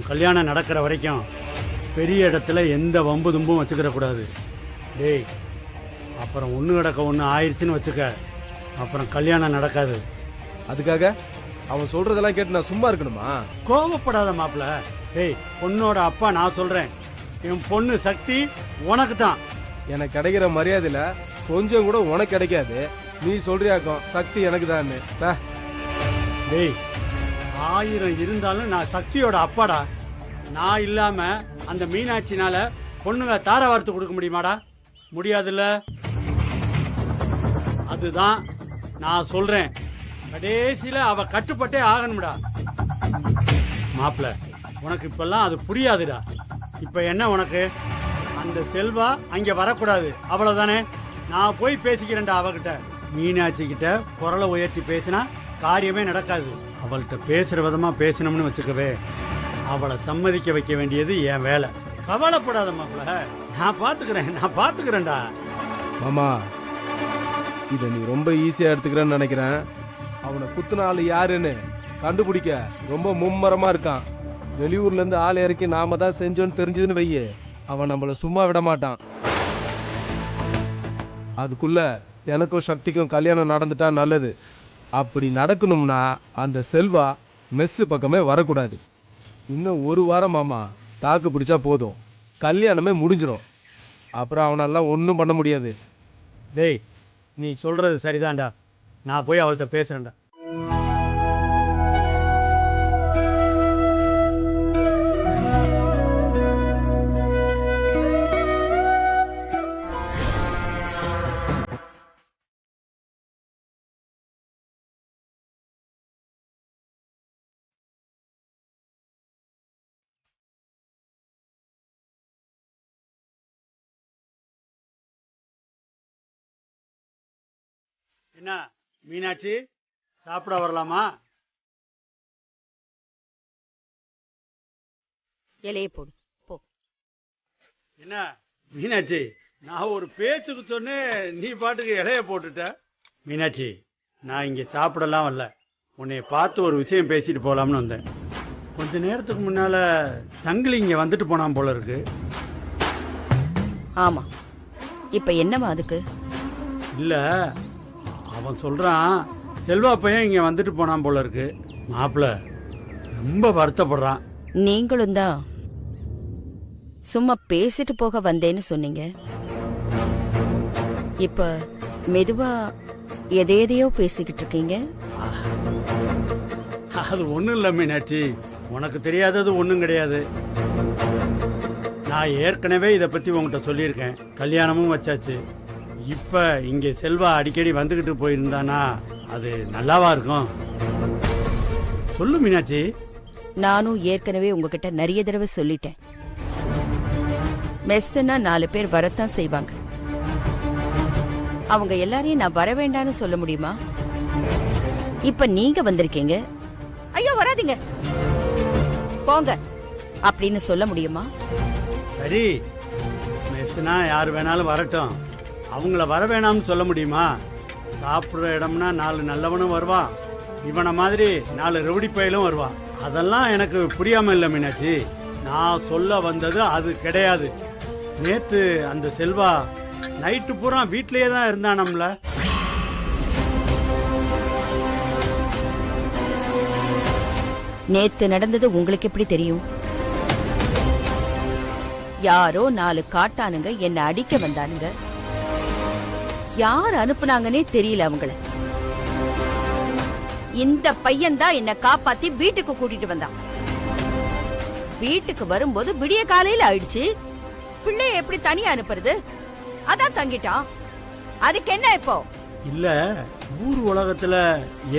உன் கல்யாணம் நடக்கிற வரைக்கும் பெரிய இடத்துல எந்த வம்பு தும்பும் வச்சுக்கிற கூடாது. டேய், அப்புறம் ஒன்று கிடக்க ஒன்று ஆயிடுச்சுன்னு வச்சுக்க, அப்புறம் கல்யாணம் நடக்காது. அதுக்காக அவன் சொல்றதெல்லாம் கேட்டு நான் சும்மா இருக்கணுமா? கோபப்படாத மாப்பிள்ள. டேய், பொண்ணோட அப்பா நான் சொல்றேன், என் பொண்ணு சக்தி உனக்கு தான். எனக்கு கிடைக்கிற மரியாதையில கொஞ்சம் கூட உனக்கு கிடைக்காது. நீ சொல்றியாக்கும் சக்தி எனக்கு தான். டேய், 1000 இருந்தாலும் நான் சக்தியோட அப்பாடா. நான் இல்லாம அந்த மீனாட்சினால பொண்ணுங்க தார வார்த்து கொடுக்க முடியுமாடா? முடியாதுல்ல. அதுதான் நான் சொல்றேன், கடைசியில அவ கட்டுப்பட்டே ஆகணும்டா. மாப்பிள்ள, உனக்கு இப்பெல்லாம் அது புரியாதுடா. இப்ப என்ன உனக்கு? அந்த செல்வா அங்க வரக்கூடாது, அவ்வளவுதானே? நான் போய் பேசிக்கிறேன்டா அவகிட்ட. மீனாட்சி கிட்ட குரலை உயர்த்தி பேசினா காரியமே நடக்காது. அவள்கிட்ட பேசுற விதமா பேசணும்னு வச்சுக்கவே, அவளை சம்மதிக்க வைக்க வேண்டியது என் வேலை. கவலைப்படாத மாப்பிள்ள, நான் பாத்துக்கிறேன்டா. மாமா, இத நீ ரொம்ப ஈஸியா எடுத்துக்கிறேன்னு நினைக்கிறேன். அவனை குத்துன ஆளு யாருன்னு கண்டுபிடிக்க ரொம்ப மும்மரமா இருக்கான். வெளியூர்ல இருந்து ஆள் இறக்கி நாம தான் செஞ்சோன்னு தெரிஞ்சதுன்னு வையே, அவன் நம்மள சும்மா விட மாட்டான். அதுக்குள்ள எனக்கும் சக்திக்கும் கல்யாணம் நடந்துட்டா நல்லது. அப்படி நடக்கணும்னா அந்த செல்வா மெஸ்ஸு பக்கமே வரக்கூடாது. இன்னும் 1 வாரம் மாமா தாக்கு பிடிச்சா போதும், கல்யாணமே முடிஞ்சிடும். அப்புறம் அவனெல்லாம் ஒன்றும் பண்ண முடியாது. டேய், நீ சொல்றது சரிதான்டா. நான் போய் அவள்கிட்ட பேசுறேன்டா. என்ன மீனாட்சி, சாப்பிட வரலாமா? இலையை போடு போ. என்ன மீனாட்சி, நான் ஒரு பேச்சுக்கு சொன்னேன், நீ பாட்டுக்கு இலைய போட்டுட்ட. மீனாட்சி, நான் இங்க சாப்பிடலாம் வரல, உன்னைய பார்த்து ஒரு விஷயம் பேசிட்டு போலாம்னு வந்தேன். கொஞ்ச நேரத்துக்கு முன்னால சங்கிலி இங்க வந்துட்டு போனான் போல இருக்கு. ஆமா, இப்ப என்னவா அதுக்கு? இல்ல, அவன் சொல்றான் செல்வா பையன் இங்க வந்துட்டு போனான் போல இருக்கு. மாப்பிள்ள ரொம்ப வருத்தப்படுறான். நீங்களும் தான் சும்மா பேசிட்டு போக வந்தேன்னு சொன்னீங்க. இப்ப மெதுவா எதையோ பேசிக்கிட்டு இருக்கீங்க. அது ஒண்ணும் இல்ல மீனாட்சி, உனக்கு தெரியாதது ஒண்ணும் கிடையாது. நான் ஏற்கனவே இதை பத்தி உங்ககிட்ட சொல்லியிருக்கேன். கல்யாணமும் வச்சாச்சு. இப்ப இங்க செல்வா அடிக்கடி வந்துகிட்டு போயிருந்தானா அது நல்லாவா இருக்கும்? சொல்லு மீனாட்சி. நானும் ஏற்கனவே உங்ககிட்ட நிறைய தடவை சொல்லிட்டேன், மெஸ்ஸுன்னா 4 பேர் வரத்தான் செய்வாங்க. அவங்க எல்லாரையும் நான் வர வேண்டான்னு சொல்ல முடியுமா? இப்ப நீங்க வந்திருக்கீங்க, ஐயோ வராதீங்க போங்க அப்படின்னு சொல்ல முடியுமா? சரி, மெஸ்னா யார் வேணாலும் வரட்டும், அவங்கள வர வேணாம்னு சொல்ல முடியுமா? சாப்பிட்ற இடம்னா 4 நல்லவனும் வருவான், இவனை மாதிரி 4 ரவுடி பயலும் வருவான். அதெல்லாம் எனக்கு புரியாம இல்லை மீனாட்சி. நான் சொல்ல வந்தது அது கிடையாது. நேத்து அந்த செல்வா நைட்டு பூரா வீட்லயே தான் இருந்தானம்ல. நேத்து நடந்தது உங்களுக்கு எப்படி தெரியும்? யாரோ 4 காட்டானுங்க என்ன அடிக்க வந்தானுங்க. யார் அனுப்புனாங்கன்னே தெரியல அவங்கள. இந்த பையன் தான் என்ன காப்பாத்தி வீட்டுக்கு கூட்டிட்டு வந்தான். வீட்டுக்கு வரும்போது விடிய காலையில ஆயிடுச்சு. பிள்ளைய எப்படி தனியா அனுப்புறது? அதான் தங்கிட்டான். அதுக்கு என்ன இப்போ? இல்ல, ஊர் உலகத்துல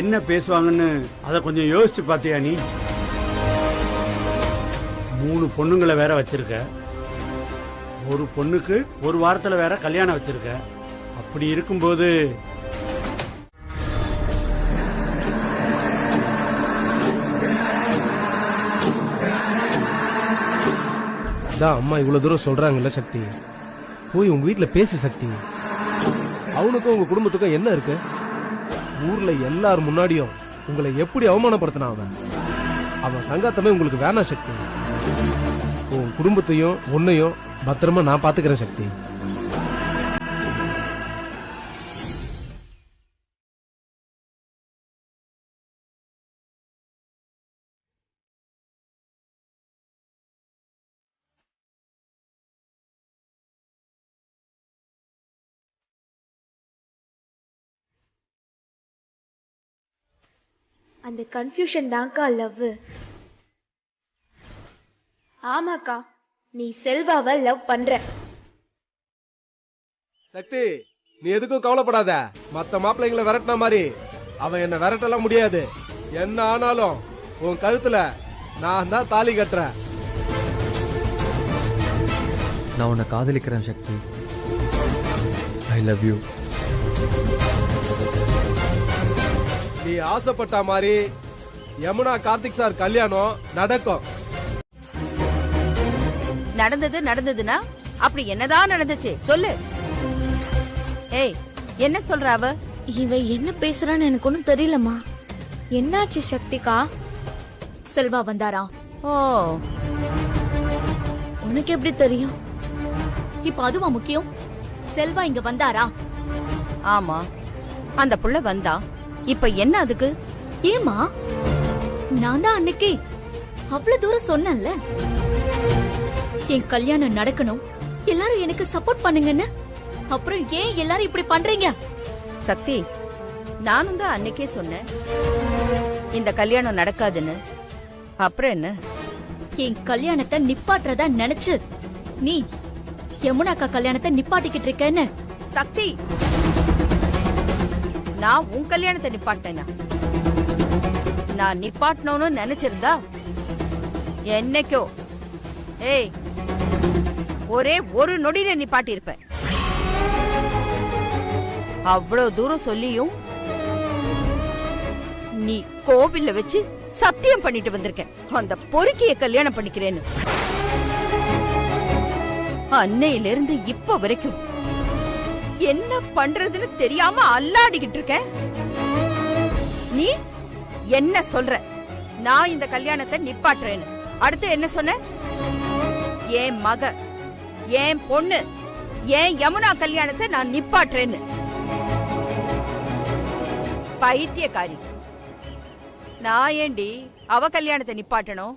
என்ன பேசுவாங்கன்னு அத கொஞ்சம் யோசிச்சு பாத்தியா நீ? 3 பொண்ணுங்களை வேற வச்சிருக்க. ஒரு பொண்ணுக்கு 1 வாரத்துல வேற கல்யாணம் வச்சிருக்க. அப்படி இருக்கும்போது அம்மா இவ்வளவு தூரம் சொல்றாங்கல்ல சக்தி, போய் உங்க வீட்டுல பேசு சக்தி. அவனுக்கும் உங்க குடும்பத்துக்கும் என்ன இருக்கு? ஊர்ல எல்லார் முன்னாடியும் உங்களை எப்படி அவமானப்படுத்தினா அவன் சங்காத்தமே உங்களுக்கு வேணாம் சக்தி. உன் குடும்பத்தையும் உன்னையும் பத்திரமா நான் பாத்துக்கிறேன் சக்தி. அந்த கன்ஃபியூஷன் தான்க்கா லவ். ஆமாக்கா, நீ செல்வாவை லவ் பண்ற. சக்தி, நீ எதுக்கும் கவலைப்படாத. மத்த மாப்பிள்ளைங்களை விரட்டின மாதிரி அவன் என்ன விரட்டலாம் முடியாது. என்ன ஆனாலும் உன் கழுத்துல நான் தான் தாலி கட்டுறேன். நான் உன்னை காதலிக்கிறேன் சக்தி. I love you. நீ ஆசைப்பட்ட மாதிரி யமுனா கார்த்திக் சார் கல்யாணம் நடக்கும். நடந்ததுன்னா அப்படி என்னதான் நடந்துச்சு சொல்லு. ஏய், என்ன சொல்ற அவ? இவ என்ன பேசுறான்னு எனக்கு ஒண்ணும் தெரியலம்மா. என்னாச்சு சக்திகா? செல்வா வந்தாரா? ஓ, உனக்கு எப்படி தெரியும்? இப்ப அதுவா முக்கியம்? செல்வா இங்க வந்தாரா? ஆமா, அந்த புள்ள வந்தா. இப்ப என்ன அதுக்கு? ஏமா, நான் தான் அன்னைக்கு அவ்வளவு தூரம் சொன்னேன்ல, என் கல்யாணம் நடக்கணும், எல்லாரும் எனக்கு சப்போர்ட் பண்ணுங்கன்னு. அப்புறம் ஏன் எல்லாரும் இப்படி பண்றீங்க? சக்தி, நானும் தான் அன்னைக்கே சொன்னேன் இந்த கல்யாணம் நடக்காதுன்னு. அப்புறம் என்ன? என் கல்யாணத்தை நிப்பாட்டுறதா நினைச்சு நீ யமுனாக்கா கல்யாணத்தை நிப்பாட்டிக்கிட்டு இருக்கேன்னு. சக்தி, நான் உன் கல்யாணத்தை நிப்பாட்டேனா? நான் நிப்பாட்டணும்னு நினைச்சிருந்தா என்னைக்கோ, ஏய், ஒரே ஒரு நொடியில நிப்பாட்டி இருப்பேன். அவ்வளவு தூரம் சொல்லியும் நீ கோவில்ல வச்சு சத்தியம் பண்ணிட்டு வந்திருக்க அந்த பொறுக்கிய கல்யாணம் பண்ணிக்கிறேன்னு. அன்னையில இருந்து இப்ப வரைக்கும் என்ன பண்றதுன்னு தெரியாம அல்லாடிக்கிட்டு இருக்க. நீ என்ன சொல்ற? நான் இந்த கல்யாணத்தை நிப்பாட்டுறேன்னு. அடுத்து என்ன சொன்ன? என் மக, என் பொண்ணு, என் யமுனா கல்யாணத்தை நான் நிப்பாட்டுறேன்னு. பைத்தியக்காரி. நான் ஏண்டி அவ கல்யாணத்தை நிப்பாட்டணும்?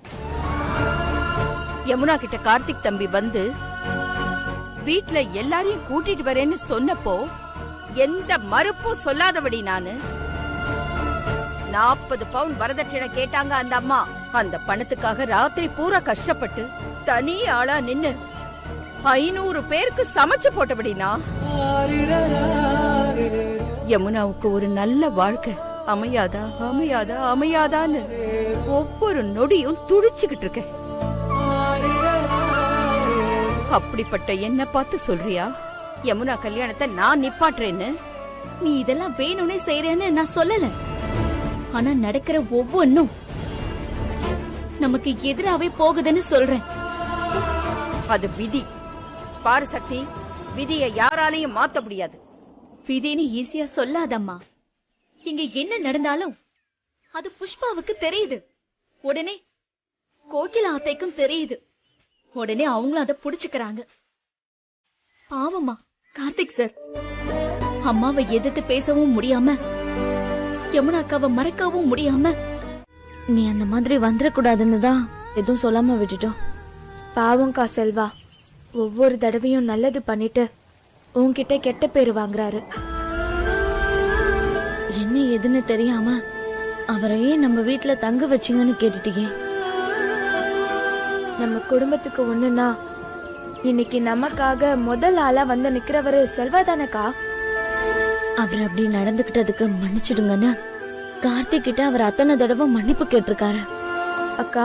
யமுனா கிட்ட கார்த்திக் தம்பி வந்து வீட்ல எல்லாரையும் கூட்டிட்டு வரேன்னு சொன்னப்போ எந்த மறுப்பும் சொல்லாதபடி நானு 40 பவுன் வரதட்சணை கேட்டாங்க அந்த அம்மா. அந்த பணத்துக்காக ராத்திரி பூரா கஷ்டப்பட்டு தனி ஆளா நின்னு 500 பேருக்கு சமைச்சு போட்டபடினா யமுனாவுக்கு ஒரு நல்ல வாழ்க்கை அமையாதா அமையாதா அமையாதான்னு ஒவ்வொரு நொடியும் துடிச்சுக்கிட்டு இருக்க. அப்படிப்பட்ட என்ன பார்த்து சொல்றியா யமுனா கல்யாணத்தை நான் நிப்பாட்டுறேன்னு? நீ இதெல்லாம் வேணும்னே செய்யறேன்னு நான் சொல்லல. ஆனா நடக்கிற ஒவ்வொன்னும் நமக்கு எதிராவே போகுதுன்னு சொல்றேன். அது விதி. பாரு சக்தி, விதியை யாராலையும் மாத்த முடியாது. விதின்னு ஈஸியா சொல்லாதம்மா. இங்க என்ன நடந்தாலும் அது புஷ்பாவுக்கு தெரியுது. உடனே கோகிலா அத்தைக்கும் தெரியுது. உடனே அவங்களும் அதை புடிச்சுக்கிறாங்க. பாவமா கார்த்திக் சார் அம்மாவை எதிர்த்து பேசவும் முடியாம, யமுனா அக்காவை மறக்கவும் முடியாம, நீ அந்த மாதிரி வந்துடக்கூடாதுன்னு தான் எதுவும் சொல்லாம விட்டுட்டோம். பாவம்க்கா செல்வா, ஒவ்வொரு தடவையும் நல்லது பண்ணிட்டு உன்கிட்ட கெட்ட பேரு வாங்குறாரு. என்ன எதுன்னு தெரியாம அவரையே நம்ம வீட்டுல தங்க வச்சிங்கன்னு கேட்டுட்டீங்க. நம்ம குடும்பத்துக்கு ஒண்ணுன்னா இன்னைக்கு நமக்காக முதல் ஆளா வந்து நிக்கிறவரு செல்வா தானக்கா. அவர் அப்படி நடந்துகிட்டதுக்கு மன்னிச்சிடுங்கன்னு கார்த்திக் கிட்ட அவர் அத்தனை தடவை மன்னிப்பு கேட்டிருக்காரு. அக்கா,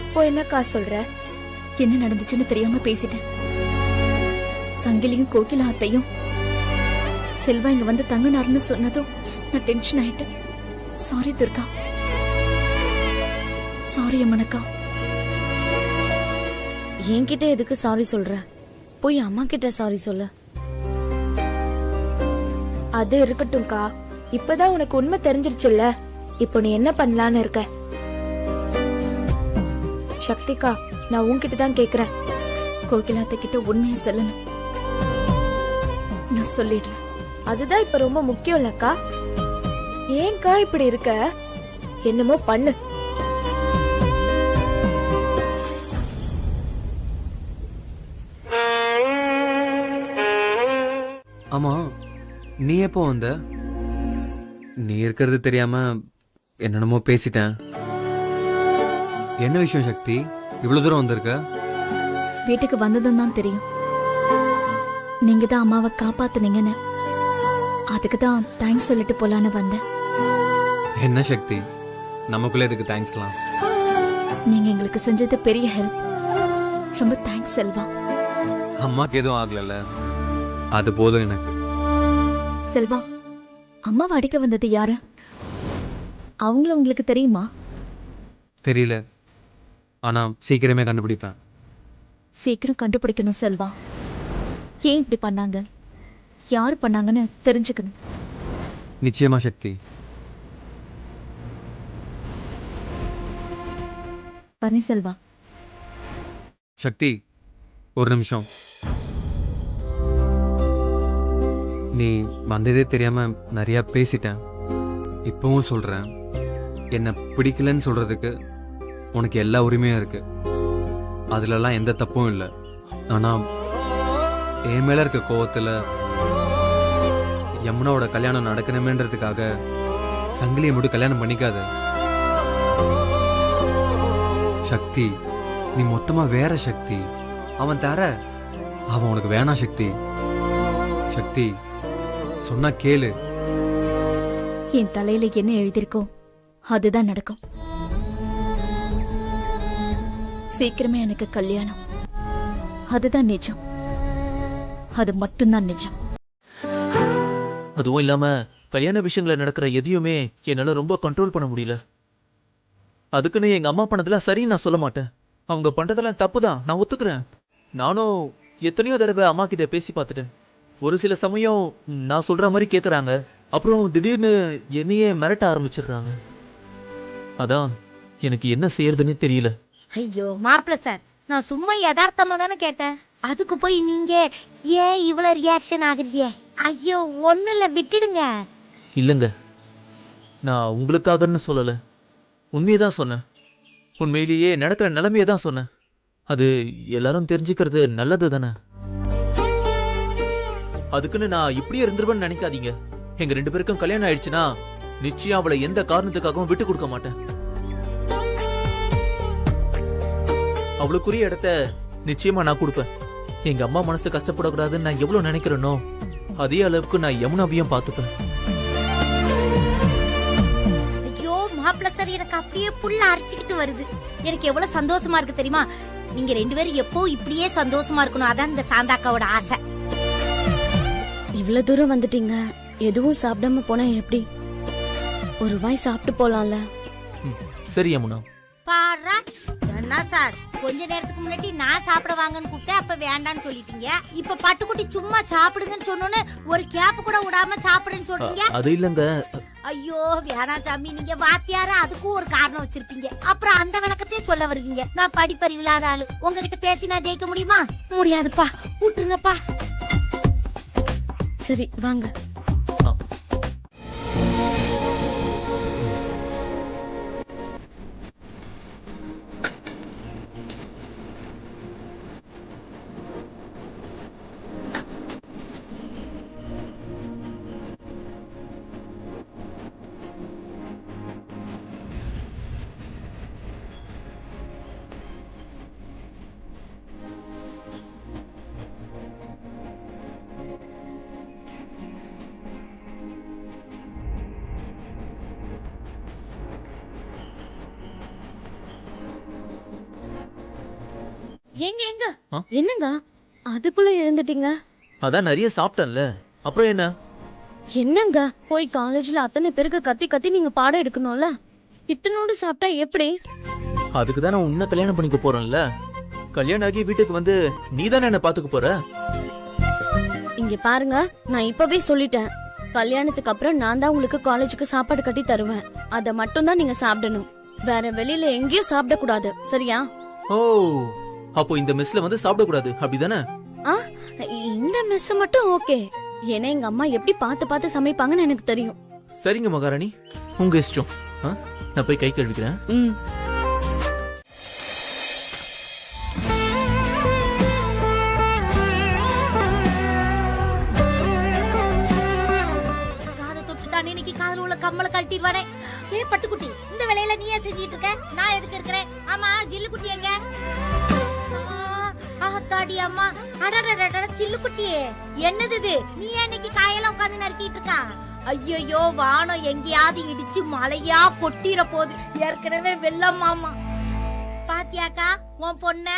இப்போ என்னக்கா சொல்ற? என்ன நடந்துச்சுன்னு தெரியாம பேசிட்டேன். சங்கிலியும் கோகிலா அத்தையும் செல்வா இங்க வந்து தங்கினாருன்னு சொன்னதும் நான் டென்ஷன் ஆயிட்டேன். சாரி துர்கா. சாரி அம்மனக்கா. என்கிட்ட எதுக்கு சாரி சொல்ற? போய் அம்மா கிட்ட சாரி சொல்ல. அது இருக்கட்டும்க்கா, இப்பதான் உனக்கு உண்மை தெரிஞ்சிருச்சுல்ல. இப்போ நீ என்ன பண்ணலான்னு இருக்க? சக்திகா, நான் உன்கிட்ட தான் கேக்குறேன். கோகிலாத்த கிட்ட உண்மையை சொல்லணும். நான் சொல்லிடுறேன். அதுதான் இப்ப ரொம்ப முக்கியம் இல்லக்கா. ஏன்க்கா இப்படி இருக்க? என்னமோ பண்ணு. ஆமா, நீ எப்போ வந்த? நீ இருக்கிறது தெரியாம என்னென்னமோ பேசிட்டேன். என்ன விஷயம் சக்தி, இவ்வளவு தூரம் வந்திருக்க? வீட்டுக்கு வந்ததும் தான் தெரியும். நீங்க தான் அம்மாவை காப்பாத்துனீங்கன்னு. அதுக்கு தான் தேங்க்ஸ் சொல்லிட்டு போலான்னு வந்தேன். என்ன சக்தி, நமக்குள்ள இதுக்கு தேங்க்ஸ்லாம். நீங்க எங்களுக்கு செஞ்சது பெரிய ஹெல்ப். ரொம்ப தேங்க்ஸ் செல்வா. அம்மாக்கு எதுவும் ஆகல, அது போதும் எனக்கு. செல்வா, அம்மாவை அடிக்க வந்தது யாரு? அவங்கள உங்களுக்கு தெரியுமா? தெரியல, ஆனா சீக்கிரமே கண்டுபிடிப்பேன். சீக்கிரம் கண்டுபிடிக்கணும் செல்வா. ஏன் இப்படி பண்ணாங்க, யாரு பண்ணாங்கன்னு தெரிஞ்சுக்கணும். நிச்சயமா சக்தி. பரணி செல்வா. சக்தி, ஒரு நிமிஷம். நீ வந்ததே தெரியாம நிறைய பேசிட்டேன். இப்பவும் சொல்றேன், என்ன பிடிக்கலன்னு சொல்றதுக்கு உனக்கு எல்லா உரிமையும் இருக்கு. அதுலலாம் எந்த தப்பும் இல்லை. ஆனா என் மேல இருக்க கோவத்துல யமுனாவோட கல்யாணம் நடக்கணுமேன்றதுக்காக சங்கிலியை மட்டும் கல்யாணம் பண்ணிக்காத சக்தி. நீ மொத்தமா வேற சக்தி. அவன் தர, அவன் உனக்கு வேணாம் சக்தி. சக்தி, சொன்னா கேளு. என் தலையில என்ன எழுதியிருக்கோ அதுதான் நடக்கும். சீக்கிரமே எனக்கு கல்யாணம். அதுதான் நிஜம். அது மட்டும்தான் நிஜம். அதுவும் இல்லாம கல்யாண விஷயங்கள நடக்கிற எதையுமே என்னால ரொம்ப கண்ட்ரோல் பண்ண முடியல. அதுக்குன்னு எங்க அம்மா பண்ணதெல்லாம் சரின்னு நான் சொல்ல மாட்டேன். அவங்க பண்றதெல்லாம் தப்பு தான், நான் ஒத்துக்கிறேன். நானும் எத்தனையோ தடவை அம்மா கிட்ட பேசி பார்த்துட்டேன். ஒரு சில சமயம் நான் சொல்ற மாதிரி கேட்குறாங்க, அப்புறம் திடீர்னு என்னையே மிரட்ட ஆரம்பிச்சிடுறாங்க. அதான் எனக்கு என்ன செய்யறதுன்னு தெரியல. ஐயோ மாப்பிள்ள சார், நான் சும்மா யதார்த்தமா தானே கேட்டேன். அதுக்கு போய் நீங்க ஏன் இவ்வளவு ரியாக்ஷன் ஆகுறியே? ஐயோ ஒண்ணு இல்ல, விட்டுடுங்க. இல்லைங்க, நான் உங்களுக்காகன்னு சொல்லலை, உண்மையை தான் சொன்னேன். உண்மையிலேயே நடக்கிற நிலைமையை தான் சொன்னேன். அது எல்லாரும் தெரிஞ்சுக்கிறது நல்லது தானே. அதுக்குன்னு நான் இப்படியே இருந்துருவேன்னு நினைக்காதீங்க. எங்க 2 பேருக்கும் கல்யாணம் ஆயிடுச்சுன்னா நிச்சயம் அவளை எந்த காரணத்துக்காகவும் விட்டு கொடுக்க மாட்டேன். அவளுக்குரிய இடத்த நிச்சயமா நான் கொடுப்பேன். எங்க அம்மா மனசு கஷ்டப்படக்கூடாதுன்னு நான் எவ்வளவு நினைக்கிறேனோ அதே அளவுக்கு நான் யமுனாவையும் பார்த்துப்பேன். ஐயோ மாப்பிள்ள சார், எனக்கு அப்படியே புல்ல அரைச்சிக்கிட்டு வருது. எனக்கு எவ்வளவு சந்தோஷமா இருக்கு தெரியுமா? நீங்க 2 பேரும் எப்போ இப்படியே சந்தோஷமா இருக்கணும், அதான் இந்த சாந்தாக்காவோட ஆசை. இவ்வளவு தூரம் வந்துட்டீங்க, எதுவும் சாப்பிடாம போனா எப்படி? ஒரு வாய் சாப்பிட்டு போலாம்ல. சரி யமுனா. பாரா என்ன சார், கொஞ்ச நேரத்துக்கு முன்னாடி நான் சாப்பிட வாங்கன்னு கூப்பிட்டேன், அப்ப வேண்டான்னு சொல்லிட்டீங்க. இப்ப பட்டுக்குட்டி சும்மா சாப்பிடுங்கன்னு சொன்னோன்னு ஒரு கேப் கூட விடாம சாப்பிடுன்னு சொல்றீங்க. அது இல்லங்க. ஐயோ வேணாம் சாமி, நீங்க வாத்தியார அதுக்கும் ஒரு காரணம் வச்சிருப்பீங்க. அப்புறம் அந்த விளக்கத்தையும் சொல்ல வருவீங்க. நான் படிப்பறிவு இல்லாத ஆளு, உங்ககிட்ட பேசி நான் ஜெயிக்க முடியுமா? முடியாதுப்பா, விட்டுருங்கப்பா. சரி வாங்க. எங்க எங்க என்னங்க அதுக்குள்ள எழுந்துட்டீங்க? அதான் நிறைய சாப்பிட்டேன்ல, அப்புறம் என்ன? என்னங்க போய் காலேஜ்ல அத்தனை பேருக்கு கத்தி கத்தி நீங்க பாடம் எடுக்கணும்ல, இத்தனோடு சாப்பிட்டா எப்படி? அதுக்கு தான் நான் உன்னை கல்யாணம் பண்ணிக்க போறேன்ல. கல்யாணம் ஆகி வீட்டுக்கு வந்து நீ தானே என்ன பாத்துக்க போற. இங்க பாருங்க, நான் இப்பவே சொல்லிட்டேன், கல்யாணத்துக்கு அப்புறம் நான் தான் உங்களுக்கு காலேஜுக்கு சாப்பாடு கட்டி தருவேன். அத மட்டும் தான் நீங்க சாப்பிடணும், வேற வெளியில எங்கேயும் சாப்பிட கூடாது, சரியா? ஓ, அப்போ இந்த மெஸ்ல வந்து சாப்பிடக்கூடாது அப்படிதானே? ஆ, இந்த மெஸ் மட்டும் ஓகே. ஏன்னா எங்க அம்மா எப்படி பார்த்து பார்த்து சமைப்பாங்கன்னு எனக்கு தெரியும். சரிங்க மகாராணி, உங்க இஷ்டம். நான் போய் கை கழுவிக்கிறேன். ம். காதை தொட்டுட்டானே, இன்னைக்கு காதுல உள்ள கம்மலை கழட்டிடுவானே. ஏ பட்டுக்குட்டி, இந்த வேலையில நீ ஏன் செஞ்சிட்டு இருக்க? நான் எதுக்கு இருக்கிறேன்? ஆமா, ஜில்லு குட்டி எங்க? ஆத்தாடி அம்மா, அடடடட சில்லு குட்டியே, என்னது இது? நீ ஏன் இன்னைக்கு காயெல்லாம் உட்கார்ந்து நறுக்கிட்டு இருக்கா? ஐயோ, வானம் எங்கேயாவது இடிச்சு மழையா கொட்டிர போகுது. ஏற்கனவே வெள்ளம் மாமா. பாத்தியாக்கா உன் பொண்ண?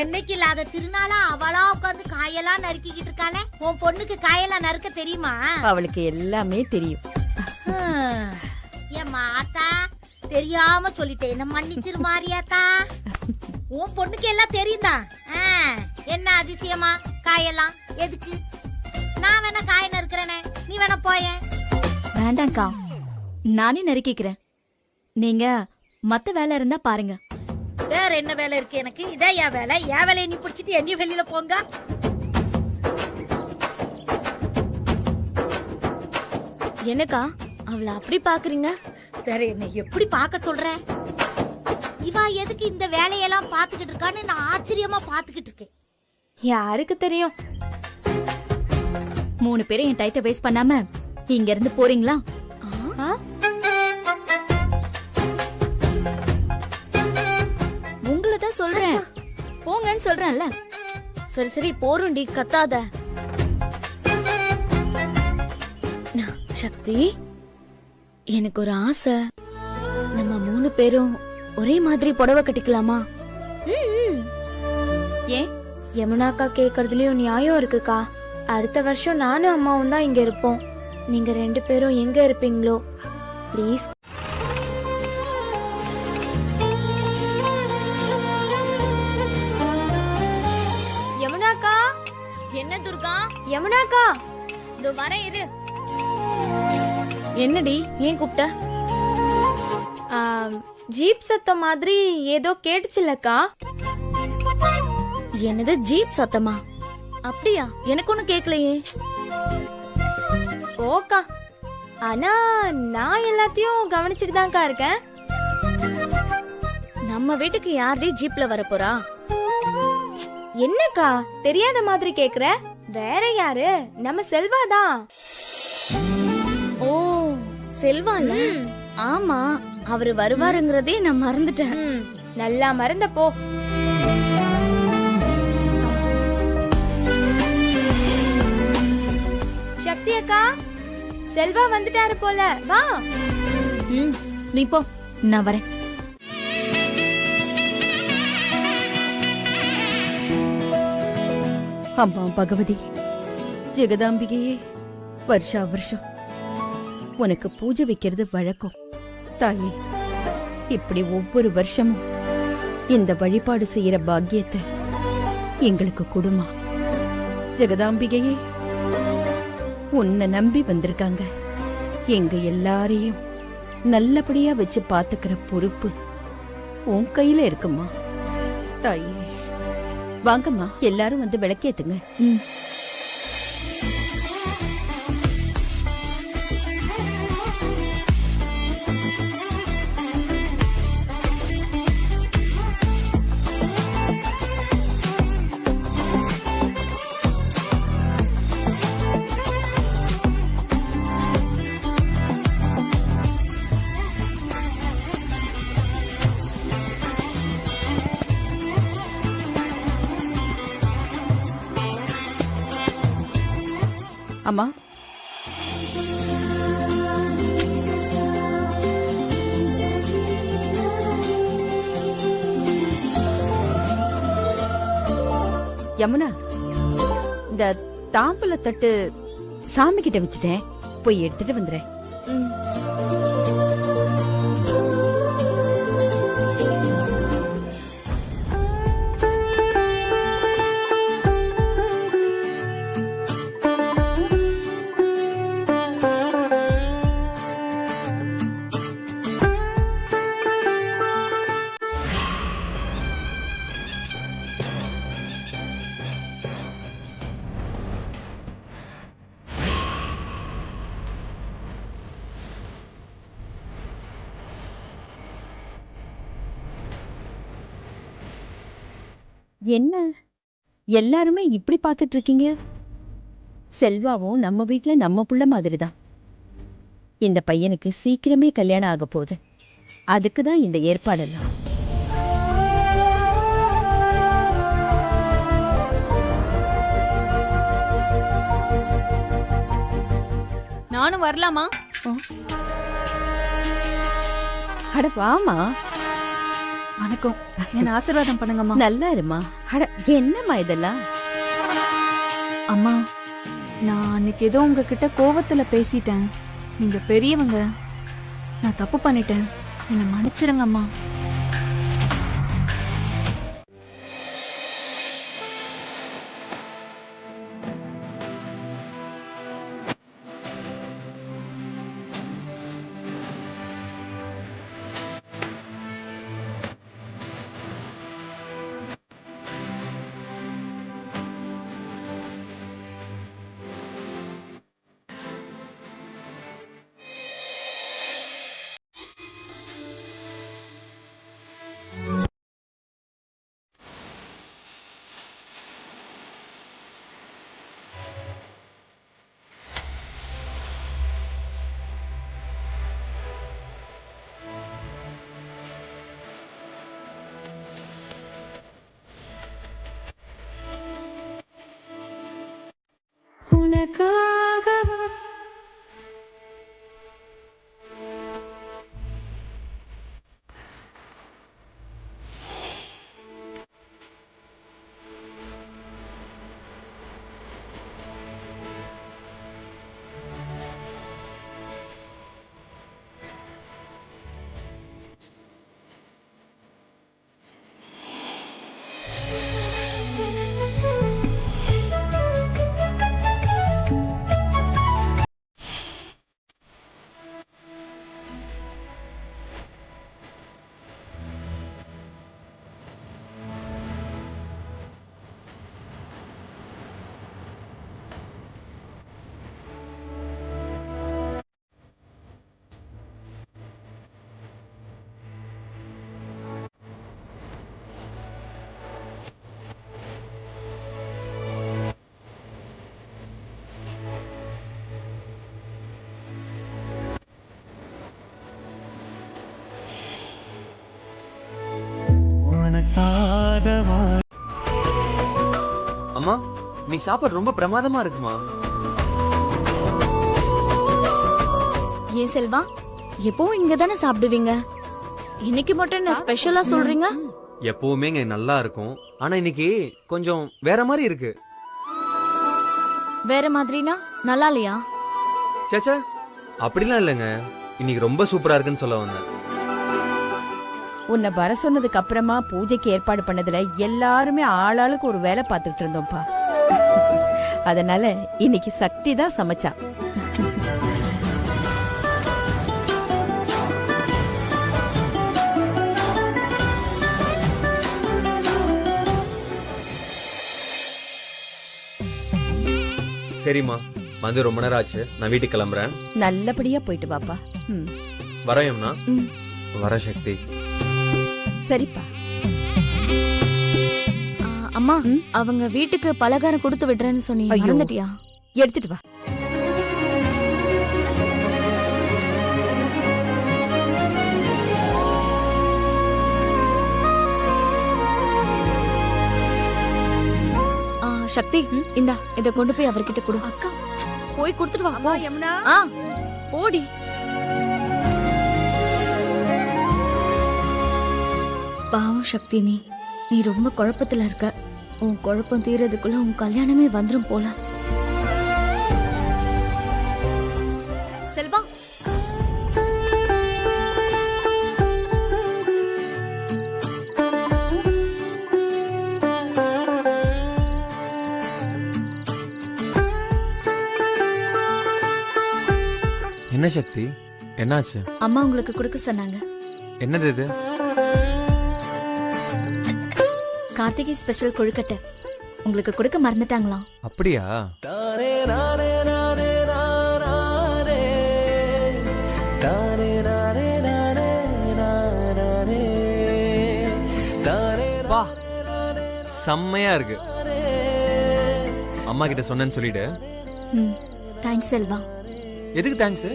என்னைக்கு இல்லாத திருநாளா அவளா உட்கார்ந்து காயெல்லாம் நறுக்கிட்டு இருக்காளே. உன் பொண்ணுக்கு காயெல்லாம் நறுக்க தெரியுமா? அவளுக்கு எல்லாமே தெரியும். ஏன் மாத்தா, தெரியாம சொல்லிட்டேன், என்ன மன்னிச்சிரு மாரியாத்தா. உன் பொண்ணுக்கு எல்லாம் தெரியுதா? என்ன அதிசயமா? காயெல்லாம் எதுக்கு? நான் வேணா காய நறுக்கிறேனே, நீ வேணா போயேன். வேண்டாம்க்கா, நானே நறுக்கிக்கிறேன். நீங்க மத்த வேலை இருந்தா பாருங்க. வேற என்ன வேலை இருக்கு எனக்கு? இதே என் வேலை. என் வேலையை நீ பிடிச்சிட்டு என்னையும் வெளியில போங்க. என்னக்கா அவளை அப்படி பாக்குறீங்க? வேற என்ன எப்படி பார்க்க சொல்ற? இவா எதுக்கு இந்த வேலையெல்லாம் பாத்துக்கிட்டு இருக்கான்னு நான் ஆச்சரியமா பாத்துக்கிட்டு இருக்கேன். யாருக்கு தெரியும்? 3 பேரும் என் டைத்தை வேஸ்ட் பண்ணாம இங்க இருந்து போறீங்களா? உங்களை தான் சொல்றேன், போங்கன்னு சொல்றேன்ல. சரி சரி போறோண்டி, கத்தாத. சக்தி, எனக்கு ஒரு ஆசை. நம்ம 3 பேரும் ஒரே மாதிரி புடவை கட்டிக்கலாமா? ஏன்? யமுனாக்கா கேக்குறதுலயும் நியாயம் இருக்குக்கா. அடுத்த வருஷம் நானும் அம்மாவும் தான் இங்க இருப்போம். நீங்க 2 பேரும் எங்க இருப்பீங்களோ ப்ளீஸ். யமுனாக்கா. என்ன துர்கா? யமுனாக்கா. இதோ வரேன் இரு. என்னடி, ஏன் கூப்பிட்ட? ஜீப் சத்தம் மாதிரி ஏதோ கேட்டுச்சுலக்கா. என்னது ஜீப் சத்தமா? அப்படியா? எனக்கு ஒண்ணு கேக்கலையே. ஓக்கா, ஆனா நான் எல்லாத்தையும் கவனிச்சுட்டு தான்க்கா இருக்கேன். நம்ம வீட்டுக்கு யாரடி ஜீப்ல வர போறா? என்னக்கா தெரியாத மாதிரி கேக்குற? வேற யாரு? நம்ம செல்வா தான். ஓ, செல்வால? ஆமா, அவரு வருவாருங்கிறதே நான் மறந்துட்டேன். நல்லா மறந்த போ. சக்தி அக்கா, செல்வா வந்துட்டாரு போல, வா. நீ போ, நான் வரேன். அம்மா பகவதி, ஜெகதாம்பிகையே, வருஷா வருஷம் உனக்கு பூஜை வைக்கிறது வழக்கம். தாயே, இப்படி ஒவ்வொரு வருஷமும் இந்த வழிபாடு செய்யற பாக்கியத்தை எங்களுக்கு கொடுமா. ஜெகதாம்பிகையே, உன்னை நம்பி வந்திருக்காங்க. எங்க எல்லாரையும் நல்லபடியா வச்சு பாத்துக்கிற பொறுப்பு உன் கையில இருக்குமா. தாயே, வாங்கம்மா, எல்லாரும் வந்து விளக்கேத்துங்க. அம்மா, யமுனா, இந்த தாம்பூல தட்டு சாமி கிட்ட வச்சுட்டேன், போய் எடுத்துட்டு வந்துறேன். என்ன எல்லாருமே இப்படி பார்த்துட்டு இருக்கீங்க? செல்வாவும் நம்ம வீட்ல நம்ம புள்ள மாதிரி தான். இந்த பையனுக்கு சீக்கிரமே கல்யாணம் ஆக போகுது. அதுக்கு தான் இந்த ஏற்பாடெல்லாம். நானும் வரலாமா? அட வாமா. வணக்கம். என்ன ஆசீர்வாதம் பண்ணுங்கம்மா. நல்லா இருமா. அட என்னம்மா இதெல்லாம்? அம்மா, நான் அன்னைக்கு ஏதோ உங்ககிட்ட கோவத்துல பேசிட்டேன். நீங்க பெரியவங்க, நான் தப்பு பண்ணிட்டேன், என்ன மன்னிச்சிருங்கம்மா. அம்மா, நீ சாப்பாடு ரொம்ப பிரமாதமா இருக்குமா. ஏன் செல்வா, எப்பவும் இங்க தானே சாப்பிடுவீங்க? இன்னைக்கு மட்டும் என்ன ஸ்பெஷலா சொல்றீங்க? எப்பவுமே இங்க நல்லா இருக்கும், ஆனா இன்னைக்கு கொஞ்சம் வேற மாதிரி இருக்கு. வேற மாதிரினா நல்லா இல்லையா? சேச்சா, அப்படிலாம் இல்லைங்க, இன்னைக்கு ரொம்ப சூப்பரா இருக்குன்னு சொல்ல வந்தேன். உன்னை வர சொன்னதுக்கு அப்புறமா பூஜைக்கு ஏற்பாடு பண்ணதுல எல்லாருமே ஆளாளுக்கு ஒரு வேலை பார்த்துட்டு இருந்தோம்ப்பா. அதனால இன்னைக்கு சக்தி தான் சமைச்சா. சரிம்மா, வந்து ரொம்ப நேரம் ஆச்சு, நான் வீட்டுக்கு கிளம்புறேன். நல்லபடியா போயிட்டு வாப்பா. வரையம்னா வர சக்தி. சரிப்பா. அம்மா, அவங்க வீட்டுக்கு பலகாரம் கொடுத்து விடுறேன்னு சொன்னீங்க, மறந்துட்டியா? எடுத்துட்டு வா. சக்தி, இந்தா இத கொண்டு போய் அவர்கிட்ட கொடு. அக்கா, போய் கொடுத்துட்டு வா. யமுனா, ஓடி. பாவம் சக்தி, நீ ரொம்ப குழப்பத்துல இருக்க. உன் குழப்பம் தீரதுக்குள்ள உன் கல்யாணமே வந்துரும் போல. செல்வா, என்ன சக்தி, என்னாச்சு? அம்மா உங்களுக்கு கொடுக்க சொன்னாங்க. என்னது இது? கார்த்திகை ஸ்பெஷல் கொழுக்கட்டை உங்களுக்கு கொடுக்க மறந்துட்டாங்களாம். அப்படியா? செம்மையா இருக்கு. அம்மா கிட்ட சொன்னேன்னு சொல்லிடு. தேங்க்ஸ் செல்வா. எதுக்கு தேங்க்ஸ்?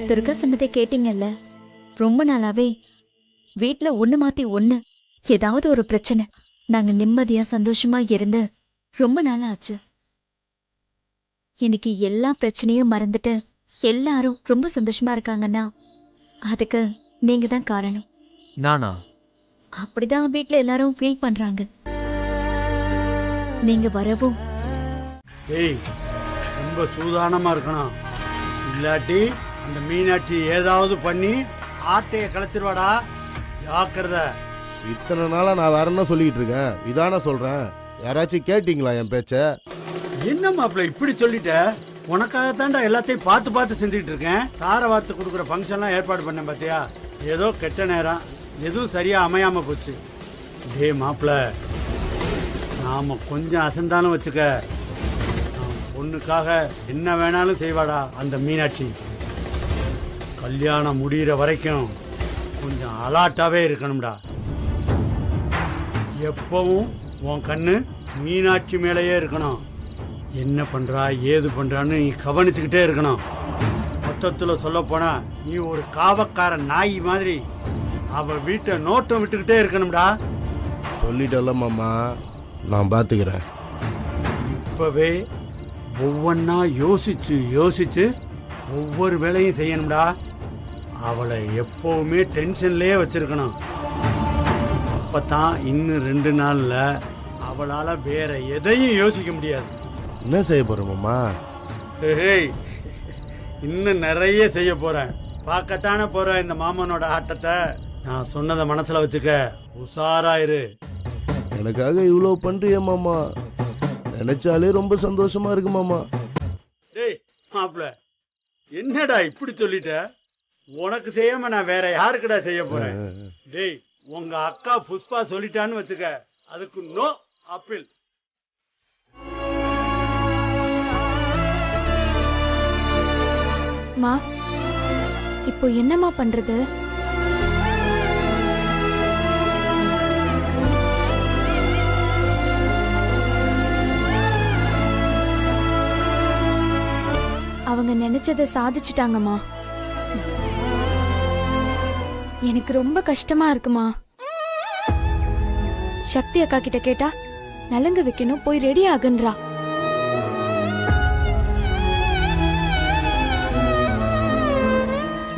துர்கா சொன்னதை கேட்டீங்கல்ல, ரொம்ப நாளாவே வீட்ல ஒண்ணு மாத்தி ஒண்ணு ஏதாவது ஒரு பிரச்சனை. நாங்க நிம்மதியா சந்தோஷமா இருந்து ரொம்ப நாள் ஆச்சு. இன்னைக்கு எல்லா பிரச்சனையும் மறந்துட்டு எல்லாரும் ரொம்ப சந்தோஷமா இருக்காங்கன்னா அதுக்கு நீங்க தான் காரணம். நானா? அப்படிதான் வீட்ல எல்லாரும் ஃபீல் பண்றாங்க. நீங்க வரவும். ஏய், ரொம்ப சூதானமா இருக்கணும். இல்லாட்டி அந்த மீனாட்சி ஏதாவது பண்ணி ஆட்டைய கலைச்சிருவாடா. ஜாக்கிரதை. இத்தனை நாளா நான் வேறன்னா சொல்லிட்டு இருக்கேன், இதான சொல்றேன். யாராச்சும் கேட்டீங்களா என் பேச்ச? என்ன மாப்பிள்ள இப்படி சொல்லிட்ட? உனக்காகத்தான்டா எல்லாத்தையும் பார்த்து பார்த்து செஞ்சுட்டு இருக்கேன். தார வார்த்தை கொடுக்குற ஃபங்க்ஷன்லாம் ஏற்பாடு பண்ணேன் பாத்தியா? ஏதோ கெட்ட நேரம், எதுவும் சரியா அமையாம போச்சு. டே மாப்பிள்ள, நாம கொஞ்சம் அசந்தாலும் வச்சுக்க, பொண்ணுக்காக என்ன வேணாலும் செய்வாடா அந்த மீனாட்சி. கல்யாணம் முடிகிற வரைக்கும் கொஞ்சம் அலாட்டாவே இருக்கணும்டா. எப்பவும் உன் கண்ணு மீனாட்சி மேலேயே இருக்கணும். என்ன பண்றா ஏது பண்றான்னு நீ கவனிச்சுக்கிட்டே இருக்கணும். மொத்தத்துல சொல்ல போனா நீ ஒரு காவக்கார நாய் மாதிரி அவ வீட்டை நோட்டம் விட்டுக்கிட்டே இருக்கணும்டா. சொல்லிட்டல மாமா, நான் பாத்துக்கிறேன். இப்பவே ஒவ்வொன்னா யோசிச்சு யோசிச்சு ஒவ்வொரு வேலையும் செய்யணும்டா. அவளை எப்பவுமே டென்ஷன்லயே வச்சிருக்கணும். அப்பதான் இன்னும் 2 நாள்ல அவளால வேற எதையும் யோசிக்க முடியாது. என்ன செய்ய போற மாமா? ஏய், இன்னும் நிறைய செய்ய போறேன். பார்க்கத்தானே போற இந்த மாமனோட ஆட்டத்தை. நான் சொன்னதை மனசுல வச்சுக்க, உஷாராயிரு. எனக்காக இவ்வளவு பண்றிய மாமா, நினைச்சாலே ரொம்ப சந்தோஷமா இருக்கு மாமா. டேய் மாப்பிள்ள, என்னடா இப்படி சொல்லிட்ட? உனக்கு செய்யாம நான் வேற யாருக்குடா செய்ய போறேன்? டேய், உங்க அக்கா புஷ்பா சொல்லிட்டான்னு வச்சுக்க, அதுக்கு நோ அப்பீல். மா, இப்போ என்னம்மா பண்றது? அவங்க நினைச்சதை சாதிச்சுட்டாங்கம்மா. எனக்கு ரொம்ப கஷ்டமா இருக்குமா. சக்தி அக்கா கிட்ட கேட்டா நலங்கு வைக்கணும், போய் ரெடி ஆகுன்றா.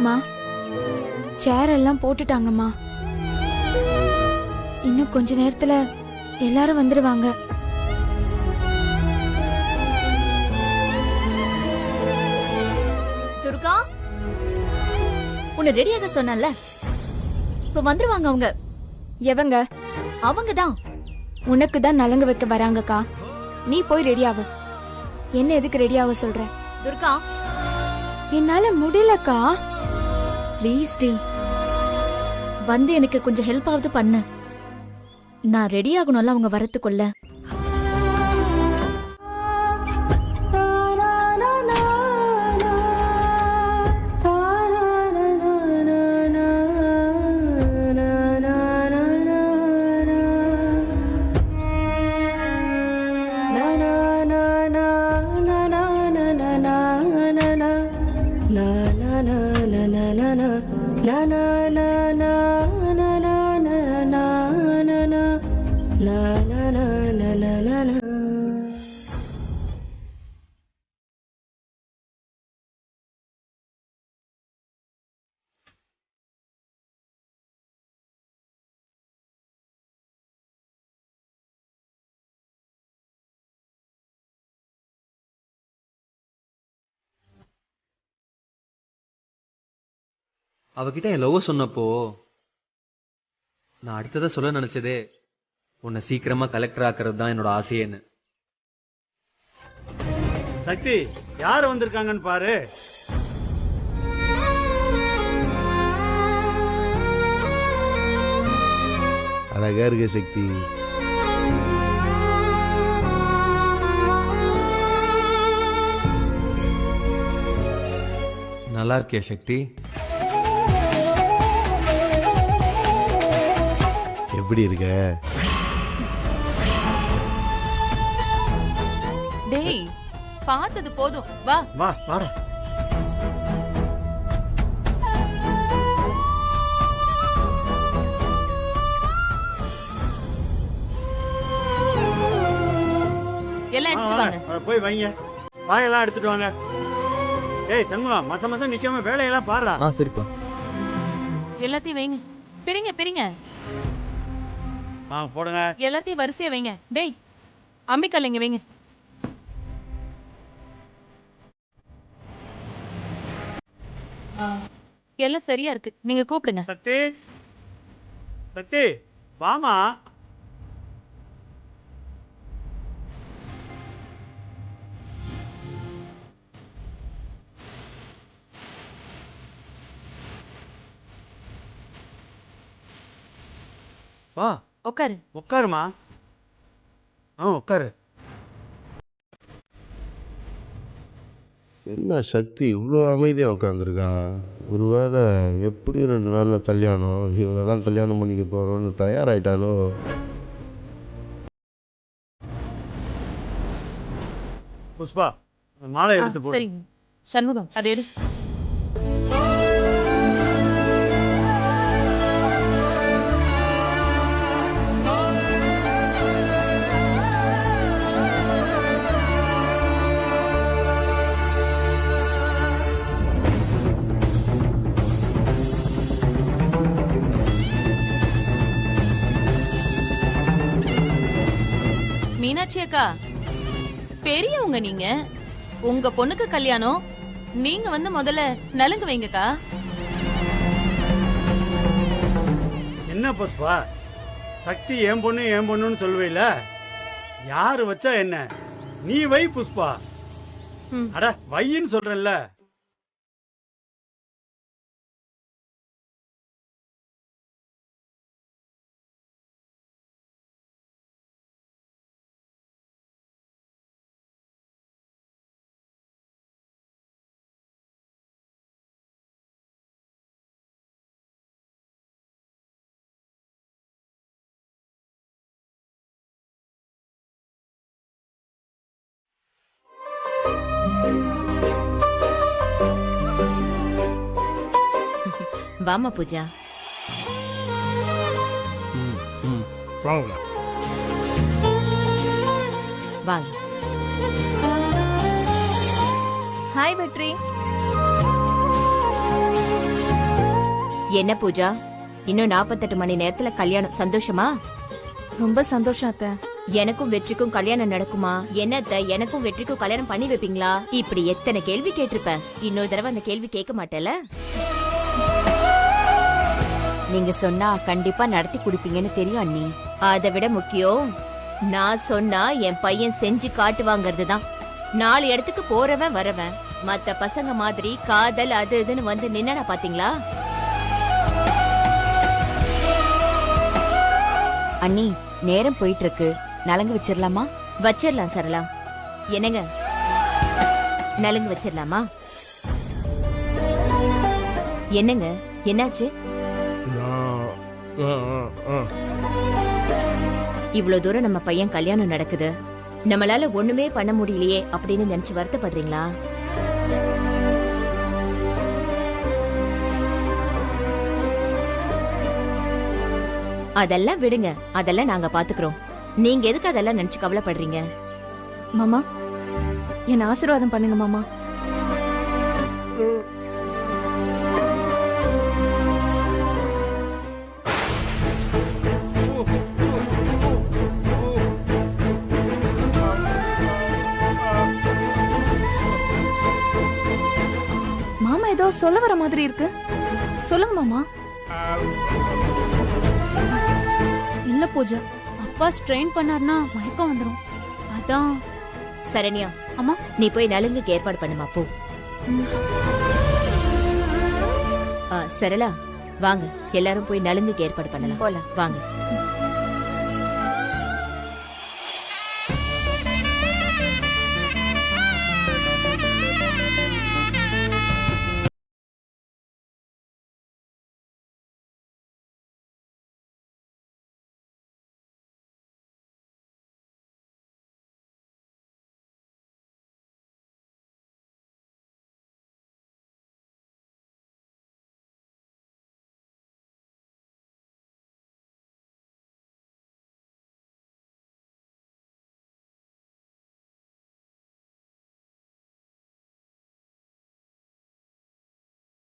மா, சேர் எல்லாம் போட்டுட்டாங்கம்மா. இன்னும் கொஞ்ச நேரத்துல எல்லாரும் வந்துருவாங்க. துர்கா, உன்னை ரெடியாக சொன்னல, இப்ப வந்துருவாங்க அவங்க. எவங்க? அவங்கதான். உனக்கு தான் நலங்கு வைக்க வராங்கக்கா. நீ போய் ரெடி ஆகு. என்ன எதுக்கு ரெடி ஆக சொல்ற? துர்கா, என்னால முடியலக்கா. ப்ளீஸ் டி, வந்து எனக்கு கொஞ்சம் ஹெல்ப் ஆகுது பண்ணு. நான் ரெடி ஆகணும்ல அவங்க வரத்துக்குள்ள. அவகிட்ட என் லவ் சொன்னப்போ நான் அடுத்ததை சொல்ல நினைச்சதே உன்னை சீக்கிரமா கலெக்டர் ஆக்குறது தான் என்னோட ஆசையேன்னு. சக்தி, யார் வந்திருக்காங்கன்னு பாரு. அழகா இருக்க சக்தி. நல்லா இருக்கியா சக்தி? எப்படி இருக்க? பார்த்தது போதும், வா. வா வாடா. எல்லாம் எடுத்துட்டு வாங்க. போய் வைங்க. வாயெல்லாம் எடுத்துட்டு வாங்க. ஏய் சண்முகம், மசம் நிக்காம வேலையெல்லாம் பாருடா. சரிப்பா. எல்லாத்தையும் வைங்க. பிரிங்க பிரிங்க. போடுங்க. எல்லாத்தையும் வரிசையா வைங்க. டேய் அம்மிக்கல் இங்க வைங்க. எல்லாம் சரியா இருக்கு, நீங்க கூப்பிடுங்க. சக்தி, சக்தி வாமா. வா உட்காரு. உட்காருமா. உட்காரு. என்ன சக்தி இவ்வளோ அமைதியாக உட்காந்துருக்கான்? ஒருவேளை எப்படி 2 நாளில் கல்யாணம், இவங்க தான் கல்யாணம் பண்ணிக்க போகிறோன்னு தயாராகிட்டாலோ? புஷ்பா, மாலை எடுத்து போ. சரி சண்முகம், அதை எடு. மீனாட்சி அக்கா, பெரியவங்க நீங்க. உங்க பொண்ணுக்கு கல்யாணம், நீங்க வந்து முதல்ல நலுங்கு வைங்கக்கா. என்ன புஷ்பா, சக்தி என் பொண்ணுன்னு சொல்லுவேல, யாரு வச்சா என்ன? நீ வை புஷ்பா. அட வையின்னு சொல்றேன்ல. வாமா பூஜா. வாங்க. ஹாய் வெற்றி. என்ன பூஜா, இன்னும் 48 மணி நேரத்துல கல்யாணம், சந்தோஷமா? ரொம்ப சந்தோஷம் அத்தை. எனக்கும் வெற்றிக்கும் கல்யாணம் நடக்குமா? என்னத்த, எனக்கும் வெற்றிக்கும் கல்யாணம் பண்ணி வைப்பீங்களா? இப்படி எத்தனை கேள்வி கேட்டிருப்ப. இன்னொரு தடவை அந்த கேள்வி கேட்க மாட்டேல? நீங்க சொன்னா கண்டிப்பா நடத்தி குடிப்பீங்கன்னு தெரியும் அண்ணி. அதை விட முக்கியம், நான் சொன்னா என் பையன் செஞ்சு காட்டுவாங்கிறது தான். 4 இடத்துக்கு போறவன் வரவன், மத்த பசங்க மாதிரி காதல் அது இதுன்னு வந்து நின்னா பாத்தீங்களா? அண்ணி, நேரம் போயிட்டு இருக்கு, நலங்கு வச்சிடலாமா? வச்சிடலாம் சரளா. என்னங்க, நலுங்கு வச்சிடலாமா? என்னங்க, என்னாச்சு? இவ்வளவு தூரம் நம்ம பையன் கல்யாணம் நடக்குது, நம்மளால ஒண்ணுமே பண்ண முடியலையே அப்படின்னு நினைச்சு வருத்தப்படுறீங்களா? அதெல்லாம் விடுங்க, அதெல்லாம் நாங்க பாத்துக்கிறோம். நீங்க எதுக்கு அதெல்லாம் நினைச்சு கவலைப்படுறீங்க? மாமா, என்ன ஆசீர்வாதம் பண்ணுங்க மாமா. மாமா ஏதோ சொல்ல வர மாதிரி இருக்கு, சொல்லுங்க மாமா. இல்ல பூஜா, அப்பா ஸ்ட்ரெயின் பண்ணார்னா மயக்கம் வந்துரும், அதான். சரண்யா, அம்மா நீ போய் நலுங்குக்கு ஏற்பாடு பண்ணுமா போ. சரளா வாங்க, எல்லாரும் போய் நலுங்குக்கு ஏற்பாடு பண்ணலாம். போலாம். வாங்க.